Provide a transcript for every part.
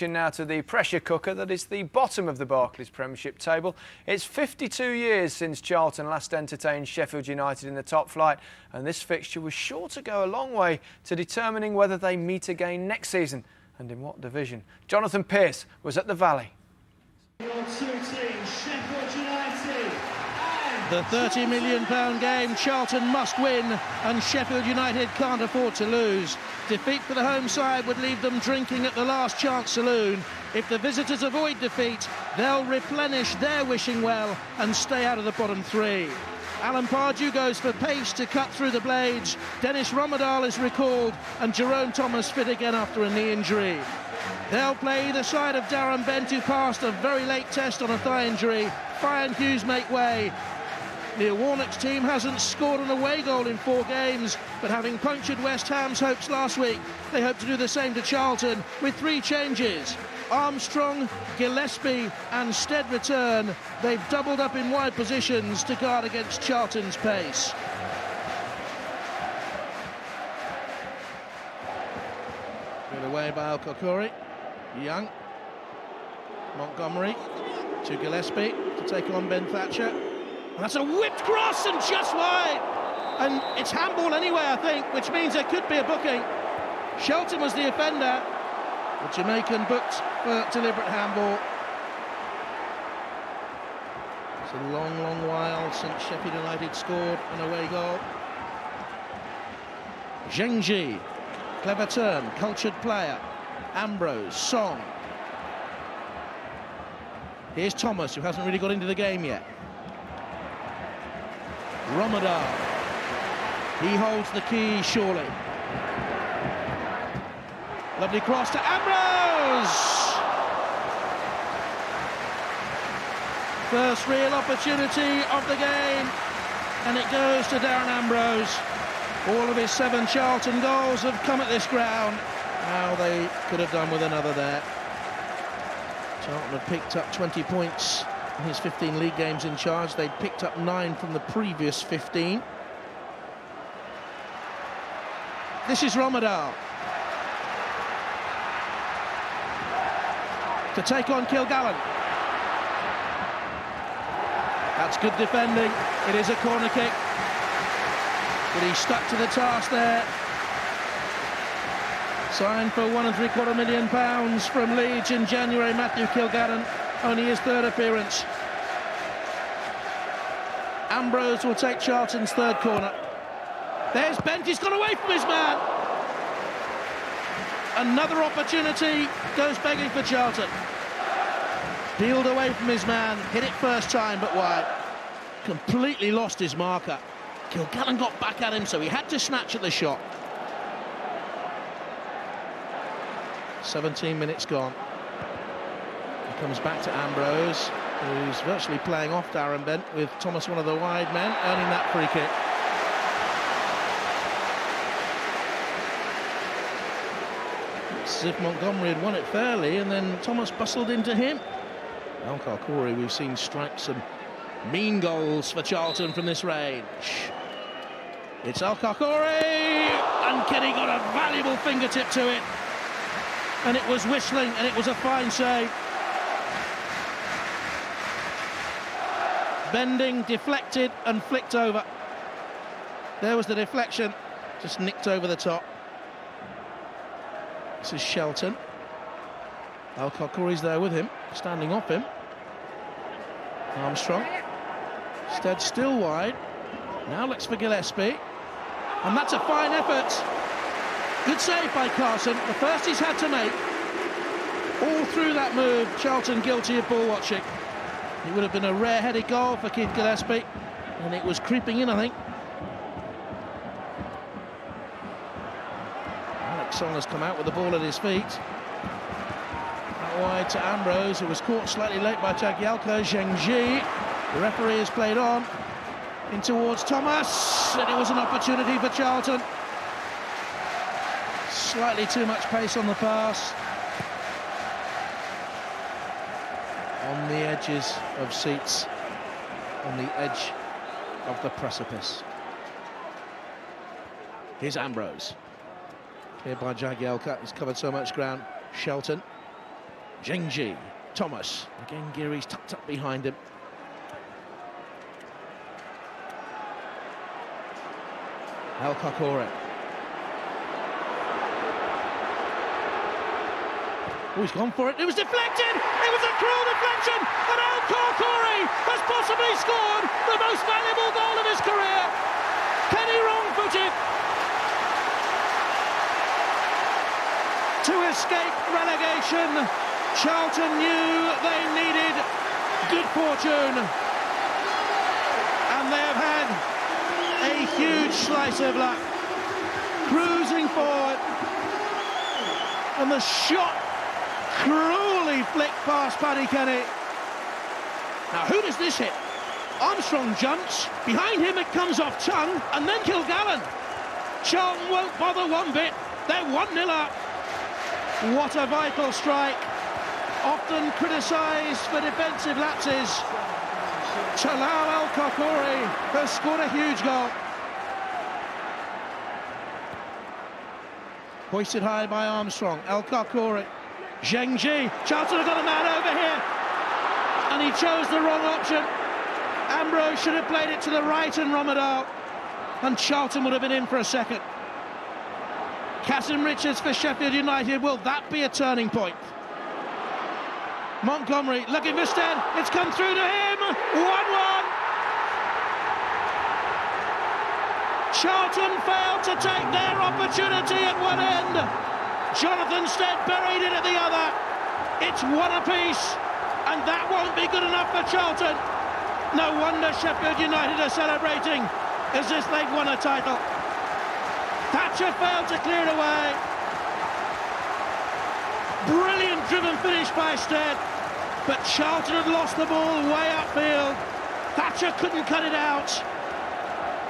Now to the pressure cooker that is the bottom of the Barclays Premiership table. It's 52 years since Charlton last entertained Sheffield United in the top flight, and this fixture was sure to go a long way to determining whether they meet again next season and in what division. Jonathan Pearce was at the Valley. Your two teams, Sheffield United and the £30 million game Charlton must win, and Sheffield United can't afford to lose. Defeat for the home side would leave them drinking at the last chance saloon. If the visitors avoid defeat, they'll replenish their wishing well and stay out of the bottom three. Alan Pardew goes for pace to cut through the blades. Dennis Rommedahl is recalled, and Jerome Thomas fit again after a knee injury. They'll play either side of Darren Bent, who passed a very late test on a thigh injury. Fry and Hughes make way. Neil Warnock's team hasn't scored an away goal in 4 games, but having punctured West Ham's hopes last week, they hope to do the same to Charlton with 3 changes. Armstrong, Gillespie and Stead return. They've doubled up in wide positions to guard against Charlton's pace. Put away by El-Karkouri. Young. Montgomery to Gillespie to take on Ben Thatcher. And that's a whipped cross and just wide. And it's handball anyway, I think, which means there could be a booking. Shelton was the offender. The Jamaican booked for deliberate handball. It's a long, long while since Sheffield United scored an away goal. Zhengji, clever turn, cultured player. Ambrose, Song. Here's Thomas, who hasn't really got into the game yet. Rommedahl. He holds the key, surely. Lovely cross to Ambrose! First real opportunity of the game, and it goes to Darren Ambrose. All of his 7 Charlton goals have come at this ground. Now they could have done with another there. Charlton had picked up 20 points in his 15 league games in charge. They'd picked up 9 from the previous 15. This is Rommedahl. To take on Kilgallen. That's good defending. It is a corner kick. But he stuck to the task there. Signed for £1.75 million from Leeds in January, Matthew Kilgallen. Only his 3rd appearance. Ambrose will take Charlton's 3rd corner. There's Bent, he's gone away from his man. Another opportunity goes begging for Charlton. Peeled away from his man, hit it first time but wide. Completely lost his marker. Kilgallen got back at him, so he had to snatch at the shot. 17 minutes gone. He comes back to Ambrose, who's virtually playing off Darren Bent, with Thomas, one of the wide men, earning that free kick. It's as if Montgomery had won it fairly, and then Thomas bustled into him. El-Karkouri, we've seen strike some mean goals for Charlton from this range. It's El-Karkouri, and Kenny got a valuable fingertip to it. And it was whistling, and it was a fine save. Bending, deflected, and flicked over. There was the deflection, just nicked over the top. This is Shelton. El-Karkouri's there with him, standing off him. Armstrong. Stead still wide. Now looks for Gillespie. And that's a fine effort. Good save by Carson, the first he's had to make. All through that move, Charlton guilty of ball watching. It would have been a rare-headed goal for Keith Gillespie, and it was creeping in, I think. Alex Song has come out with the ball at his feet. Out wide to Ambrose, who was caught slightly late by Jagielka. Zhengji, the referee has played on. In towards Thomas, and it was an opportunity for Charlton. Slightly too much pace on the pass. On the edges of seats, on the edge of the precipice. Here's Ambrose. Here by Jagielka, he's covered so much ground. Shelton. Zhengji, Thomas. Again, Geary's tucked up behind him. El-Karkouri. Oh, he's gone for it. It was deflected. It was a cruel deflection. And El-Karkouri has possibly scored the most valuable goal of his career. Kenny wrong-footed. To escape relegation, Charlton knew they needed good fortune. And they have had a huge slice of luck. Cruising forward. And the shot cruelly flicked past Paddy Kenny. Now, who does this hit? Armstrong jumps. Behind him, it comes off Tongue, and then Kilgallen. Charlton won't bother one bit. They're 1-0 up. What a vital strike. Often criticised for defensive lapses. El-Karkouri has scored a huge goal. Hoisted high by Armstrong. El-Karkouri. Zhengji. Charlton have got a man over here. And he chose the wrong option. Ambrose should have played it to the right and Romadal. And Charlton would have been in for a second. Cassim Richards for Sheffield United. Will that be a turning point? Montgomery looking for Stead. It's come through to him. 1-1. Charlton failed to take their opportunity at one end. Jonathan Stead buried it at the other. It's one apiece, and that won't be good enough for Charlton. No wonder Sheffield United are celebrating as if they've won a title. Thatcher failed to clear it away. Brilliant driven finish by Stead, but Charlton had lost the ball way upfield. Thatcher couldn't cut it out.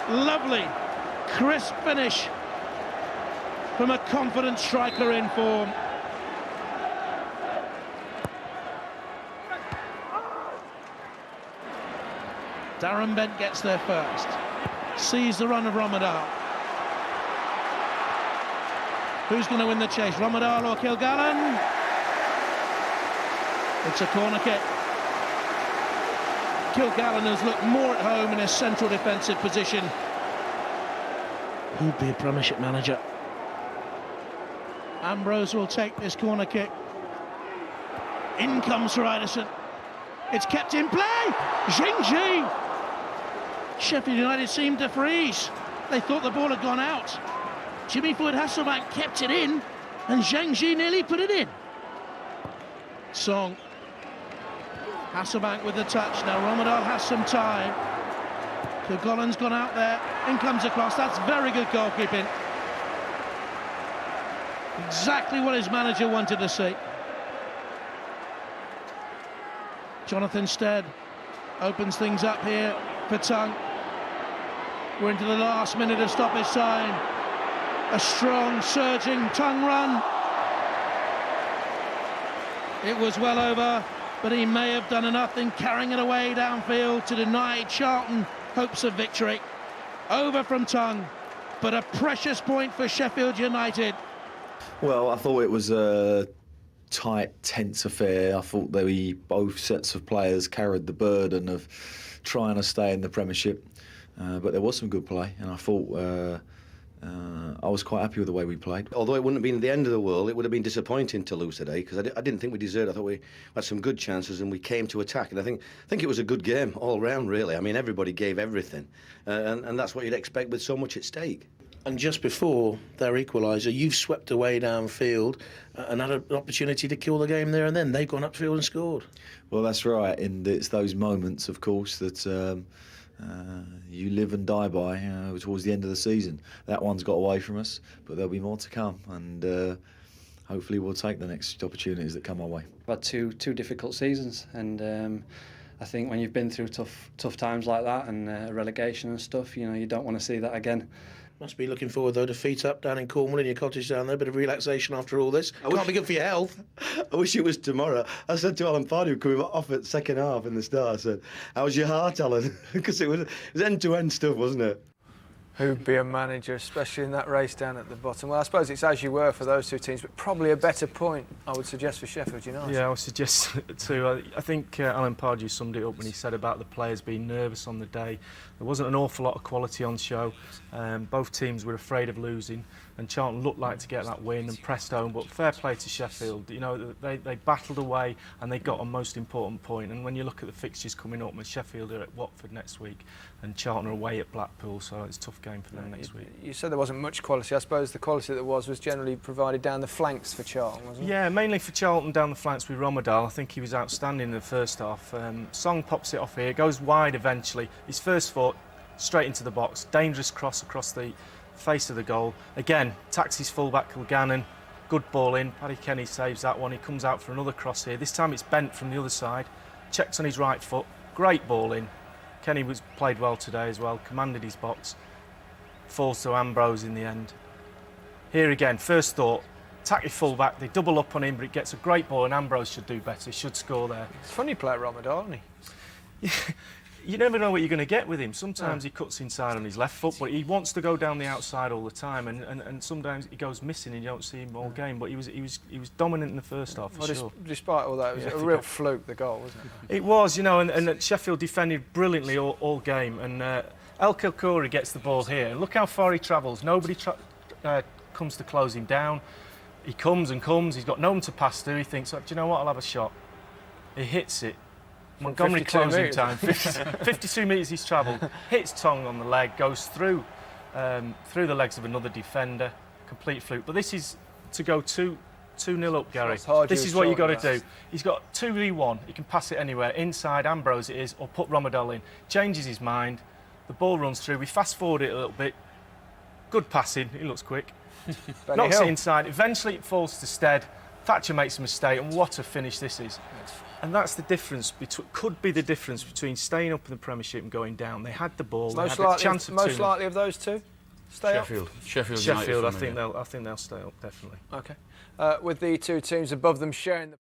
Lovely, crisp finish from a confident striker in form. Darren Bent gets there first. Sees the run of Romadal. Who's going to win the chase, Romadal or Kilgallen? It's a corner kick. Kilgallen has looked more at home in a central defensive position. Who'd be a Premiership manager? Ambrose will take this corner kick. In comes Ryderson. It's kept in play. Zhengji. Sheffield United seemed to freeze. They thought the ball had gone out. Jimmy Floyd-Hasselbank kept it in, and Zhengji nearly put it in. Song. Hasselbank with the touch. Now Romadal has some time. Kilgallen's gone out there. In comes across. That's very good goalkeeping. Exactly what his manager wanted to see. Jonathan Stead opens things up here for Tongue. We're into the last minute of stoppage time. A strong, surging Tongue run. It was well over, but he may have done enough in carrying it away downfield to deny Charlton hopes of victory. Over from Tongue, but a precious point for Sheffield United. Well, I thought it was a tight, tense affair. I thought both sets of players carried the burden of trying to stay in the Premiership. But there was some good play, and I thought I was quite happy with the way we played. Although it wouldn't have been the end of the world, it would have been disappointing to lose today, because I didn't think we deserved. I thought we had some good chances and we came to attack, and I think it was a good game all round, really. I mean, everybody gave everything, and that's what you'd expect with so much at stake. And just before their equaliser, you've swept away downfield and had an opportunity to kill the game there and then. They've gone upfield and scored. Well, that's right, and it's those moments, of course, that you live and die by towards the end of the season. That one's got away from us, but there'll be more to come, and hopefully we'll take the next opportunities that come our way. We've had two difficult seasons, and I think when you've been through tough times like that and relegation and stuff, you don't want to see that again. Must be looking forward, though, to feet up down in Cornwall in your cottage down there. A bit of relaxation after all this. Can't be good for your health. I wish it was tomorrow. I said to Alan Pardew, coming off at second half in the start, I said, "How's your heart, Alan?" Because it was end-to-end stuff, wasn't it? Who'd be a manager, especially in that race down at the bottom? Well, I suppose it's as you were for those two teams, but probably a better point, I would suggest, for Sheffield United. Yeah, I would suggest too. I think Alan Pardew summed it up when he said about the players being nervous on the day. There wasn't an awful lot of quality on show. Both teams were afraid of losing, and Charlton looked like to get that win and pressed home. But fair play to Sheffield. You know, they battled away and they got a most important point. And when you look at the fixtures coming up, Sheffield are at Watford next week, and Charlton are away at Blackpool, so it's a tough game for them next week. You said there wasn't much quality. I suppose the quality that was generally provided down the flanks for Charlton, wasn't it? Yeah, mainly for Charlton down the flanks with Romadal. I think he was outstanding in the first half. Song pops it off here, goes wide eventually. His first foot straight into the box, dangerous cross across the face of the goal. Again, taxis fullback Kilgannon, good ball in. Paddy Kenny saves that one. He comes out for another cross here. This time it's bent from the other side. Checks on his right foot. Great ball in. Kenny played well today as well. Commanded his box. Falls to Ambrose in the end. Here again, first thought. Tacky fullback. They double up on him, but it gets a great ball, and Ambrose should do better. He should score there. It's funny play at Romadal, isn't he? You never know what you're going to get with him. Sometimes he cuts inside on his left foot, but he wants to go down the outside all the time, and sometimes he goes missing and you don't see him all game. But he was dominant in the first half, for sure. Despite all that, it was a real fluke, the goal, wasn't it? It was, you know, and Sheffield defended brilliantly all game, and El-Karkouri gets the ball here. Look how far he travels. Nobody comes to close him down. He comes and comes. He's got no one to pass to. He thinks, oh, do you know what? I'll have a shot. He hits it. Montgomery closing time, 52 metres he's travelled, hits Tong on the leg, goes through the legs of another defender, complete fluke. But this is to go 2-0 up, Gary. This is what you've got to do. He's got 2v1, he can pass it anywhere, inside Ambrose it is, or put Romadal in. Changes his mind, the ball runs through, we fast forward it a little bit, good passing, he looks quick, knocks it inside, eventually it falls to Stead, Thatcher makes a mistake, and what a finish this is. And that's the difference, could be the difference between staying up in the Premiership and going down. They had the ball, they had a chance of most likely of those two? Stay Sheffield. up? Sheffield United. I think they'll stay up, definitely. OK. With the two teams above them sharing the